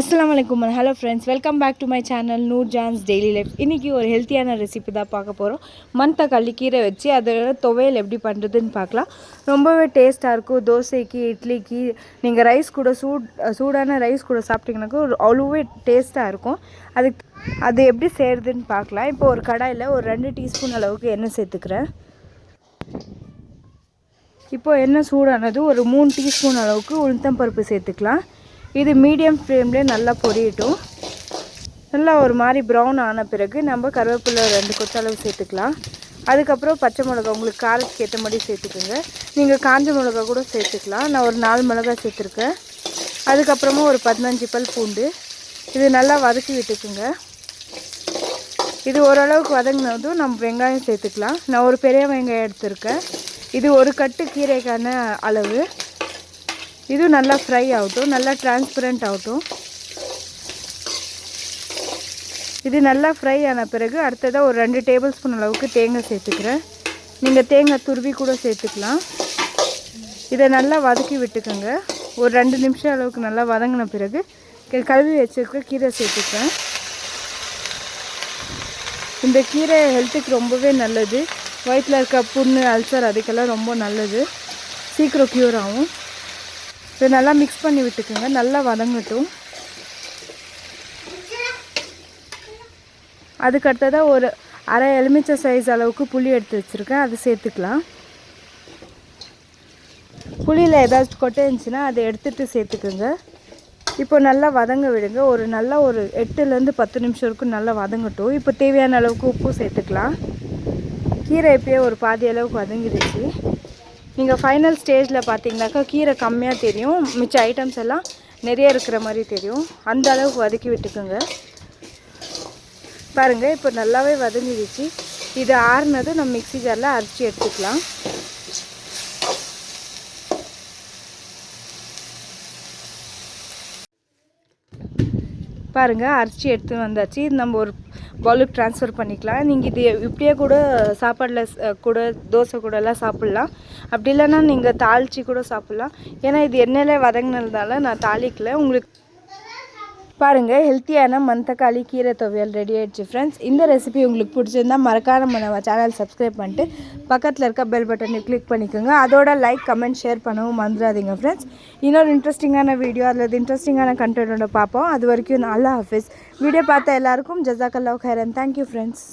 Assalamualaikum and hello friends, welcome back to my channel Noorjahan's Daily Life. இன்னைக்கு ஒரு ஹெல்த்தியான recipe தான் பார்க்க போறோம். மந்தகளி கீரை வச்சு அதோட துவையல் எப்படி பண்றதுன்னு பார்க்கலாம். ரொம்பவே டேஸ்டா இருக்கும். தோசைக்கு, இட்லிக்கு நீங்க ரைஸ் கூட சூடான ரைஸ் கூட சாப்பிட்டீங்கனாக்க அவ்வளவே டேஸ்டா இருக்கும். அது எப்படி செய்யறதுன்னு பார்க்கலாம். இப்போ ஒரு கடாயில ஒரு 2 டீஸ்பூன் அளவுக்கு எண்ணெய் சேர்த்துக்கிறேன். இப்போ எண்ணெய் சூடானது ஒரு 3 டீஸ்பூன் அளவுக்கு உளுத்தம் பருப்பு சேர்த்துக்கலாம். இது மீடியம் ஃப்ளேம்ல நல்லா பொரியட்டும். நல்லா ஒரு மாதிரி ப்ரௌன் ஆன பிறகு நம்ம கருவேப்பிலை 2 கொத்து அளவு சேர்த்துக்கலாம். அதுக்கப்புறம் பச்சை மிளகாய் உங்களுக்கு காரத்துக்கு ஏற்ற மாதிரி சேர்த்துக்கோங்க. நீங்கள் காஞ்ச மிளகாய் கூட சேர்த்துக்கலாம். நான் ஒரு 4 மிளகாய் சேர்த்துருக்கேன். அதுக்கப்புறமா ஒரு 15 பல் பூண்டு. இது நல்லா வதக்கி விட்டுக்குங்க. இது ஓரளவுக்கு வதங்கினதும் நம்ம வெங்காயம் சேர்த்துக்கலாம். நான் ஒரு பெரிய வெங்காயம் எடுத்திருக்கேன். இது ஒரு கட்டு கீரைக்கான அளவு. இது நல்லா ஃப்ரை ஆகட்டும், நல்லா டிரான்ஸ்பரண்ட் ஆகட்டும். இது நல்லா ஃப்ரை ஆன பிறகு அடுத்ததாக ஒரு 2 டேபிள் ஸ்பூன் அளவுக்கு தேங்காய் சேர்த்துக்கிறேன். நீங்கள் தேங்காய் துருவி கூட சேர்த்துக்கலாம். இதை நல்லா வதக்கி விட்டுக்கோங்க. ஒரு 2 நிமிஷம் அளவுக்கு நல்லா வதங்கின பிறகு கழுவி வச்சுருக்க கீரை சேர்த்துக்கிறேன். இந்த கீரை ஹெல்த்துக்கு ரொம்பவே நல்லது. வயிற்றில் இருக்க புண்ணு, அல்சர் அதுக்கெல்லாம் ரொம்ப நல்லது. சீக்கிரம் க்யூர் ஆகும். இதை நல்லா மிக்ஸ் பண்ணி விட்டுக்குங்க. நல்லா வதங்கட்டும். அதுக்கடுத்ததாக ஒரு அரை எலுமிச்சை சைஸ் அளவுக்கு புளி எடுத்து வச்சுருக்கேன். அது சேர்த்துக்கலாம். புளியில் ஏதாச்சும் கொட்டை இருந்துச்சுன்னா அதை எடுத்துகிட்டு சேர்த்துக்குங்க. இப்போ நல்லா வதங்க விடுங்க. ஒரு 8லேருந்து 10 நிமிஷம் வரைக்கும் நல்லா வதங்கட்டும். இப்போ தேவையான அளவுக்கு உப்பு சேர்த்துக்கலாம். கீரை எப்பயே ஒரு பாதி அளவுக்கு வதங்கிடுச்சு. நீங்கள் ஃபைனல் ஸ்டேஜில் பார்த்தீங்கன்னாக்கா கீரை கம்மியாக தெரியும், மிச்ச ஐட்டம்ஸ் எல்லாம் நிறைய இருக்கிற மாதிரி தெரியும். அந்த அளவுக்கு வதக்கி விட்டுக்கோங்க. பாருங்கள், இப்போ நல்லாவே வதங்கிடுச்சு. இது ஆறுனதும் நம்ம மிக்ஸி ஜாரில் அரைச்சி எடுத்துக்கலாம். பாருங்கள், அரைச்சி எடுத்து வந்தாச்சு. இது நம்ம ஒரு பவுலுக்கு ட்ரான்ஸ்ஃபர் பண்ணிக்கலாம். நீங்கள் இது இப்படியே கூட சாப்பாடில் கூட தோசை கூடலாம் சாப்பிட்லாம். அப்படி இல்லைன்னா நீங்கள் தாளித்து கூட சாப்பிட்லாம். ஏன்னா இது எண்ணெயில் வதங்கினதால நான் தாளிக்கல. உங்களுக்கு பாருங்கள், ஹெல்த்தியான மந்தக்காளி கீரை துவையல் ரெடி ஆகிடுச்சு ஃப்ரெண்ட்ஸ். இந்த ரெசிபி உங்களுக்கு பிடிச்சிருந்தா மறக்காம நம்ம சேனல் சப்ஸ்கிரைப் பண்ணிட்டு பக்கத்தில் இருக்க பெல் பட்டனை கிளிக் பண்ணிக்கோங்க. அதோட லைக், கமெண்ட், ஷேர் பண்ணவும் மறந்துடாதீங்க ஃப்ரெண்ட்ஸ். இன்னொரு இன்ட்ரெஸ்டிங்கான வீடியோ, அதில் இன்ட்ரெஸ்டிங்கான கண்டென்ட்டோட பார்ப்போம். அது வரைக்கும் அல்லாஹ் ஹாஃபிஸ். வீடியோ பார்த்த எல்லாருக்கும் ஜஸாக்கல்லாஹு கைரன். Thank you friends.